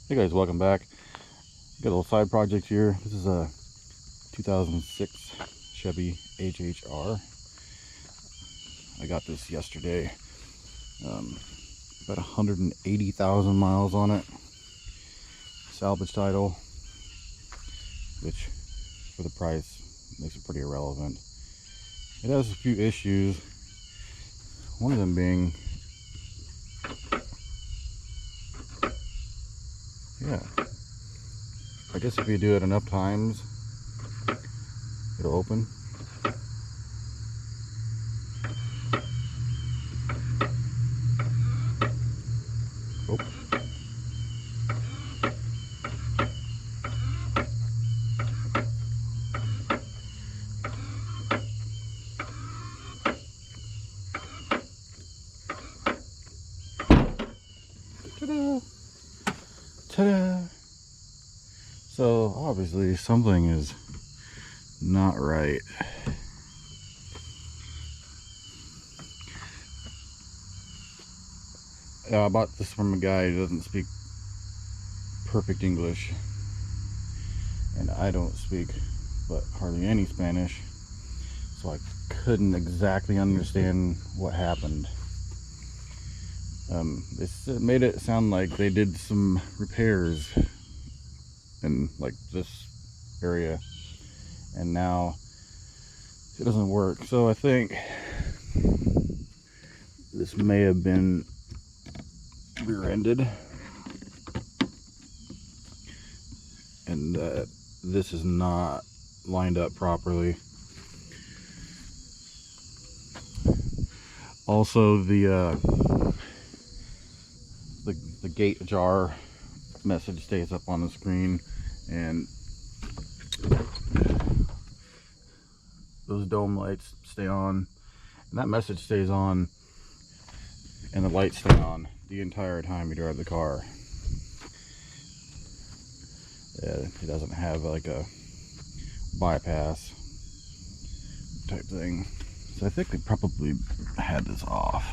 Hey guys, welcome back. Got a little side project here. This is a 2006 Chevy HHR. I got this yesterday. About 180,000 miles on it. Salvage title, which for the price makes it pretty irrelevant. It has a few issues. One of them being, I guess if you do it enough times, it'll open. Oh. Ta-da! Ta-da! So obviously something is not right. I bought this from a guy who doesn't speak perfect English, and I don't speak but hardly any Spanish, so I couldn't exactly understand what happened. It made it sound like they did some repairs in like this area, and now it doesn't work. So I think this may have been rear-ended, and this is not lined up properly. Also, the gate ajar message stays up on the screen, and those dome lights stay on, and that message stays on, and the lights stay on the entire time you drive the car. It doesn't have like a bypass type thing, so I think they probably had this off.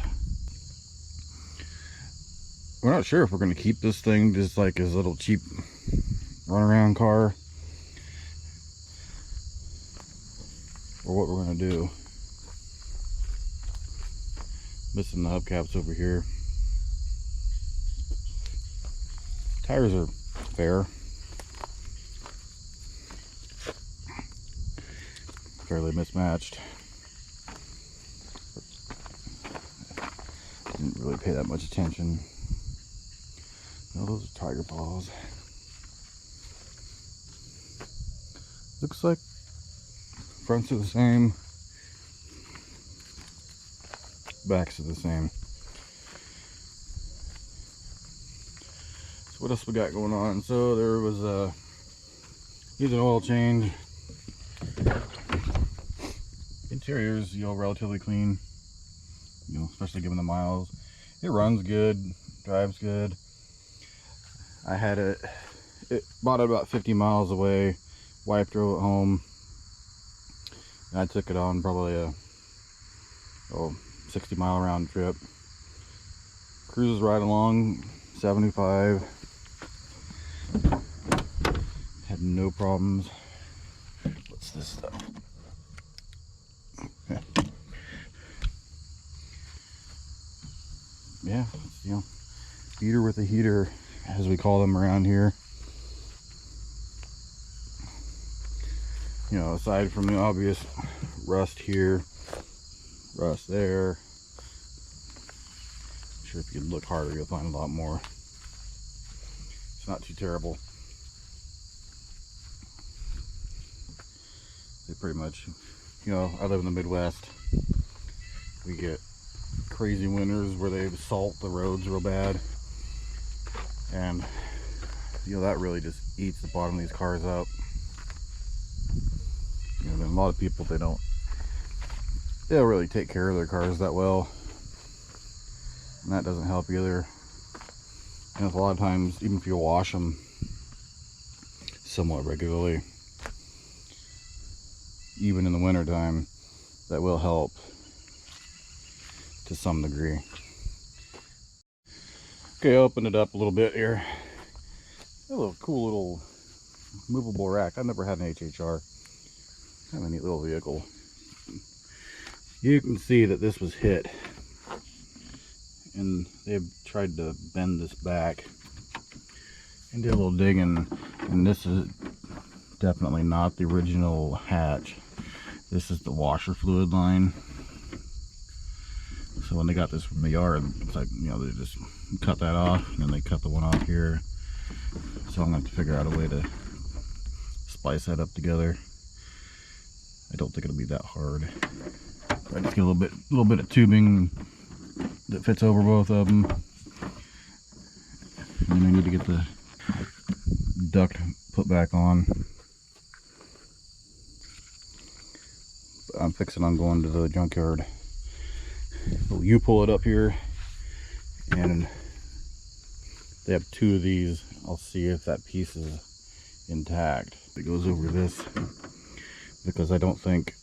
We're not sure if we're going to keep this thing just like as a little cheap runaround car, or what we're going to do. Missing the hubcaps over here. Tires are fair, fairly mismatched. Didn't really pay that much attention. No, those are tiger paws. Looks like fronts are the same, backs are the same. So what else we got going on? So there was needs an oil change. Interior's relatively clean, especially given the miles. It runs good, drives good. I had it bought it about 50 miles away. Wife drove it home, and I took it on probably a 60-mile round trip. Cruises right along 75. Had no problems. What's this stuff? Yeah, heater with a heater, as we call them around here. Aside from the obvious rust here, rust there, I'm sure if you look harder you'll find a lot more. It's not too terrible. They pretty much, I live in the Midwest. We get crazy winters where they salt the roads real bad, and that really just eats the bottom of these cars up. A lot of people, they don't really take care of their cars that well, and that doesn't help either. And a lot of times, even if you wash them somewhat regularly, even in the winter time, that will help to some degree. Okay, open it up a little bit here. A little cool little movable rack. I've never had an HHR. Kind of a neat little vehicle. You can see that this was hit, and they've tried to bend this back and did a little digging, and this is definitely not the original hatch. This is the washer fluid line. So when they got this from the yard, it's like, you know, they just cut that off, and then they cut the one off here. So I'm gonna have to figure out a way to splice that up together. I don't think it'll be that hard. I just get a little bit of tubing that fits over both of them, and then I need to get the duct put back on. I'm fixing on going to the junkyard. You pull it up here, and they have 2 of these. I'll see if that piece is intact. It goes over this, because I don't think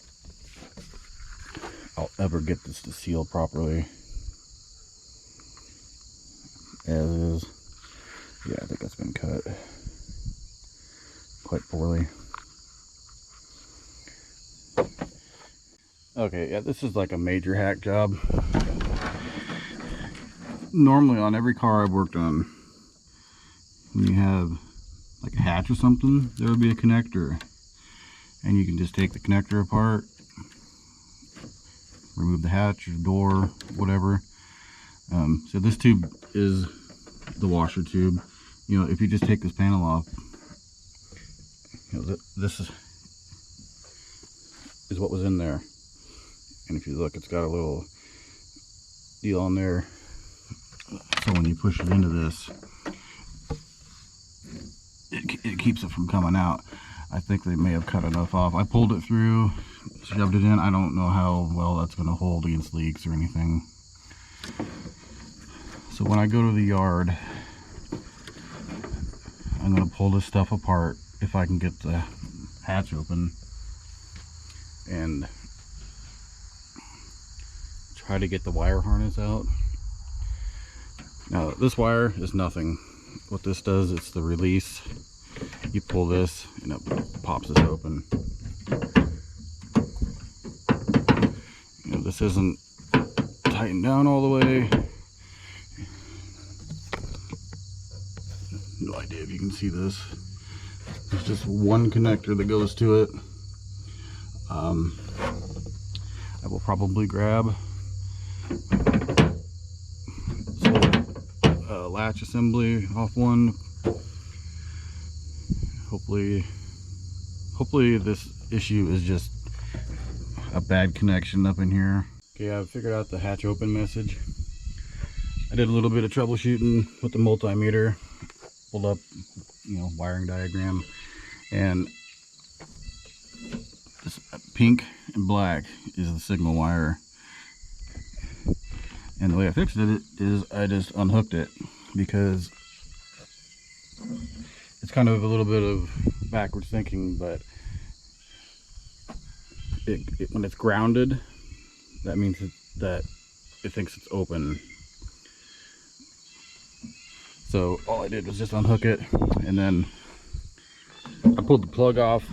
I'll ever get this to seal properly as is. Yeah, I think that's been cut quite poorly. Okay, yeah, this is like a major hack job. Normally on every car I've worked on, when you have like a hatch or something, there would be a connector, and you can just take the connector apart, remove the hatch or door, whatever. So this tube is the washer tube. You know, if you just take this panel off, you know, this is what was in there. And if you look, it's got a little deal on there. So when you push it into this, it keeps it from coming out. I think they may have cut enough off. I pulled it through, shoved it in. I don't know how well that's going to hold against leaks or anything. So when I go to the yard, I'm going to pull this stuff apart if I can get the hatch open, and try to get the wire harness out. Now this wire is nothing. What this does, it's the release. You pull this and it pops this open. You know, this isn't tightened down all the way. No idea if you can see this. There's just one connector that goes to it. I will probably grab latch assembly off one. Hopefully this issue is just a bad connection up in here. Okay, I figured out the hatch open message. I did a little bit of troubleshooting with the multimeter, pulled up, you know, wiring diagram, and this pink and black is the signal wire. And the way I fixed it is I just unhooked it, because it's kind of a little bit of backwards thinking, but when it's grounded, that means that it thinks it's open. So all I did was just unhook it, and then I pulled the plug off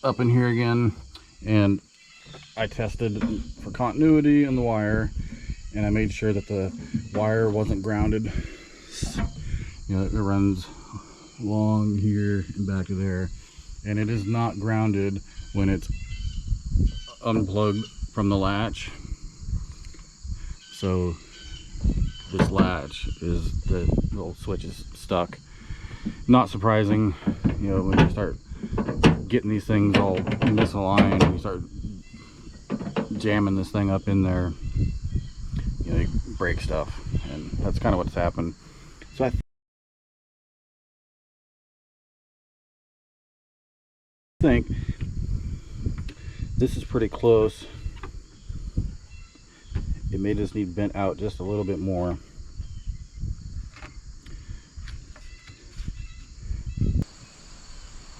up in here again, and I tested for continuity in the wire, and I made sure that the wire wasn't grounded. You know, it runs along here and back to there, and it is not grounded when it's unplugged from the latch. So this latch is, the little switch is stuck. Not surprising, you know, when you start getting these things all misaligned and you start jamming this thing up in there, you know, you break stuff, and that's kind of what's happened. So I think this is pretty close. It may just need bent out just a little bit more.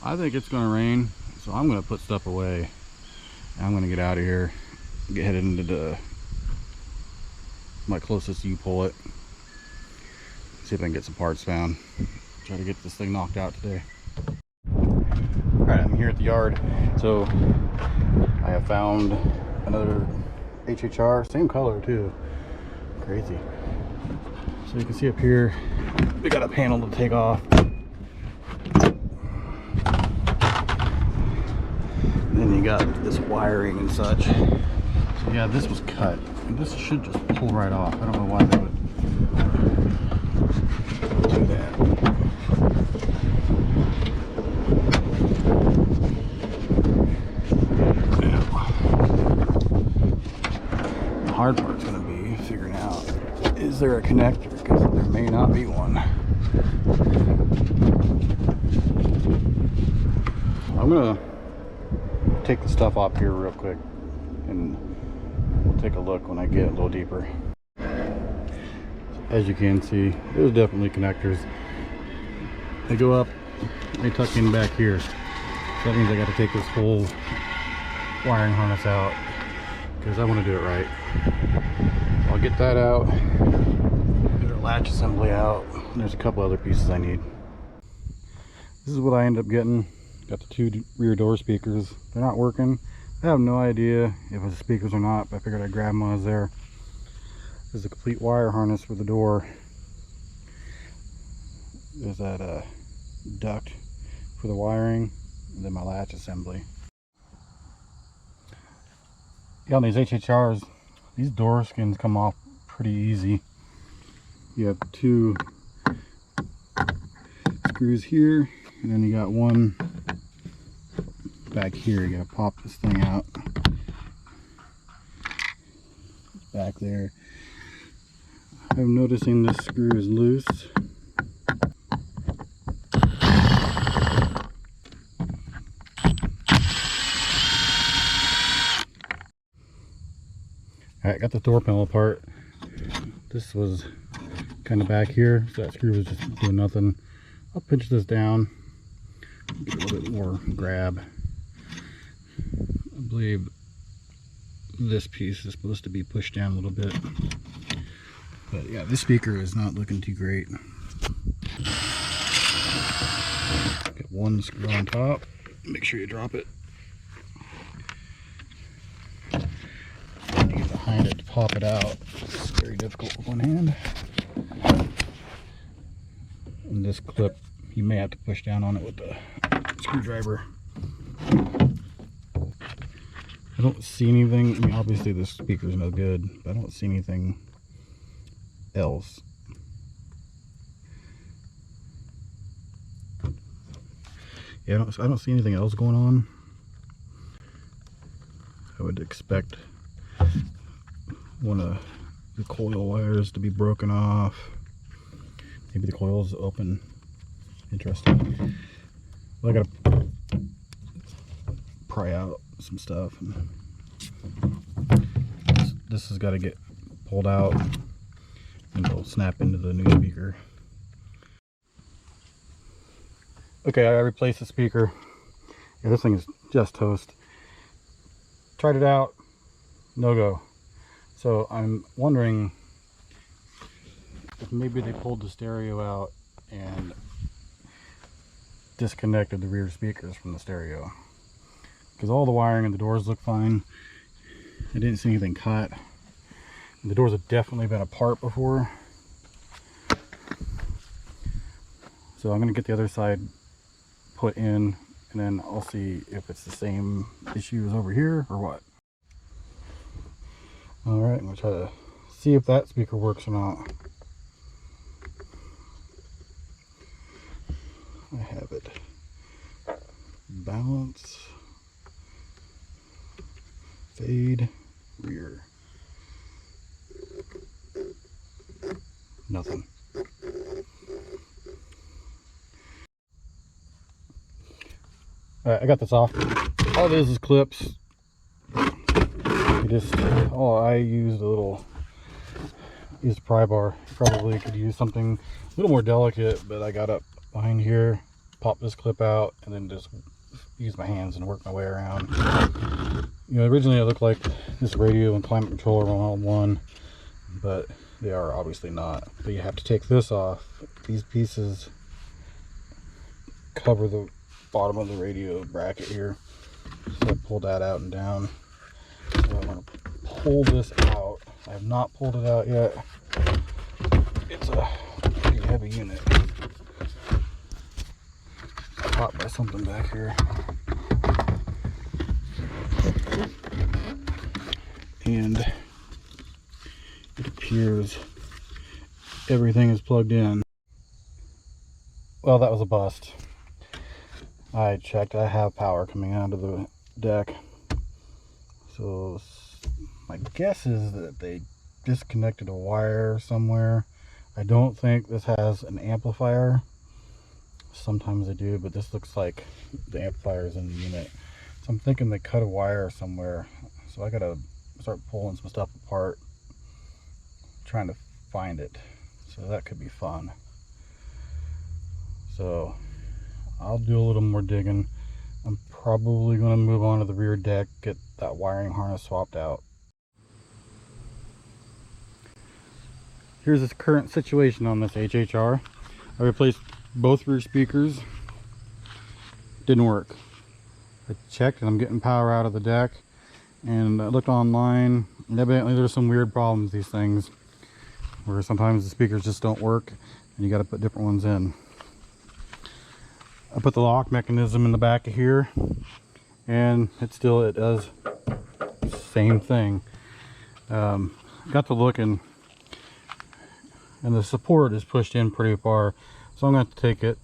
I think it's going to rain, so I'm going to put stuff away. I'm going to get out of here, get headed into my closest U-Pull-It, see if I can get some parts found. Try to get this thing knocked out today. Alright, I'm here at the yard. So I have found another HHR, same color too. Crazy. So you can see up here, we got a panel to take off. And then you got this wiring and such. So yeah, this was cut. And this should just pull right off. I don't know why they would do that. The hard part's going to be figuring out, is there a connector? Because there may not be one. I'm going to take the stuff off here real quick and we'll take a look when I get a little deeper. As you can see, there's definitely connectors. They go up, they tuck in back here. So that means I got to take this whole wiring harness out because I want to do it right. I'll get that out, get our latch assembly out, and there's a couple other pieces I need. This is what I end up getting. Got the two rear door speakers. They're not working. I have no idea if it's speakers or not, but I figured I'd grab them while I was there. This is a complete wire harness for the door. There's that duct for the wiring, and then my latch assembly. Yeah, on these HHRs, these door skins come off pretty easy. You have two screws here, and then you got one back here. You gotta pop this thing out. Back there. I'm noticing this screw is loose. Alright, got the door panel apart. This was kind of back here, so that screw was just doing nothing. I'll pinch this down, get a little bit more grab. I believe this piece is supposed to be pushed down a little bit. But yeah, this speaker is not looking too great. Get one screw on top, make sure you drop it. Get behind it to pop it out. It's very difficult with one hand. And this clip, you may have to push down on it with the screwdriver. I don't see anything. I mean, obviously this speaker's no good, but I don't see anything else. Yeah, I don't see anything else going on. I would expect one of the coil wires to be broken off. Maybe the coil's open. Interesting. Well, I gotta pry out some stuff. This has got to get pulled out and it'll snap into the new speaker. Okay, I replaced the speaker. Yeah, this thing is just toast. Tried it out, no go. So I'm wondering if maybe they pulled the stereo out and disconnected the rear speakers from the stereo. Because all the wiring and the doors look fine. I didn't see anything cut. The doors have definitely been apart before. So I'm going to get the other side put in, and then I'll see if it's the same issue as over here or what. Alright, I'm going to try to see if that speaker works or not. I have it. Balance. Fade. Rear. Nothing. Alright, I got this off. All this is clips. I used a pry bar. Probably could use something a little more delicate, but I got up behind here, pop this clip out, and then just use my hands and work my way around. You know, originally it looked like this radio and climate controller were all one, but they are obviously not. But you have to take this off. These pieces cover the bottom of the radio bracket here. So I pulled that out and down. So I'm going to pull this out. I have not pulled it out yet. It's a pretty heavy unit. Caught by something back here. And it appears everything is plugged in. Well, that was a bust. I checked. I have power coming out of the deck. So my guess is that they disconnected a wire somewhere. I don't think this has an amplifier. Sometimes they do, but this looks like the amplifier is in the unit. So I'm thinking they cut a wire somewhere. So I gotta start pulling some stuff apart, trying to find it. So that could be fun. So I'll do a little more digging. I'm probably going to move on to the rear deck, get that wiring harness swapped out. Here's this current situation on this HHR. I replaced both rear speakers. Didn't work. I checked and I'm getting power out of the deck, and I looked online, and evidently there's some weird problems with these things where sometimes the speakers just don't work and you got to put different ones in. I put the lock mechanism in the back of here, and it does the same thing. Got to looking, and the support is pushed in pretty far, so I'm going to have to take it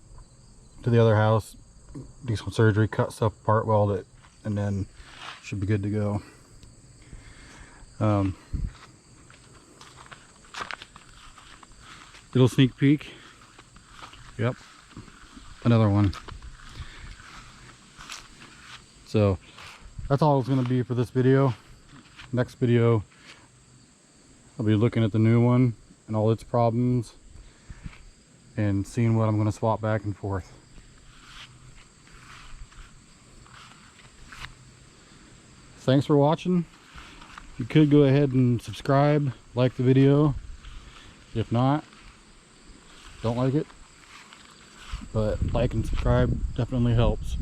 to the other house, do some surgery, cut stuff apart, weld it, and then should be good to go. Little sneak peek. Yep, another one. So that's all it's going to be for this video. Next video, I'll be looking at the new one and all its problems and seeing what I'm going to swap back and forth. Thanks for watching. You could go ahead and subscribe, like the video. If not, don't like it. But like and subscribe definitely helps.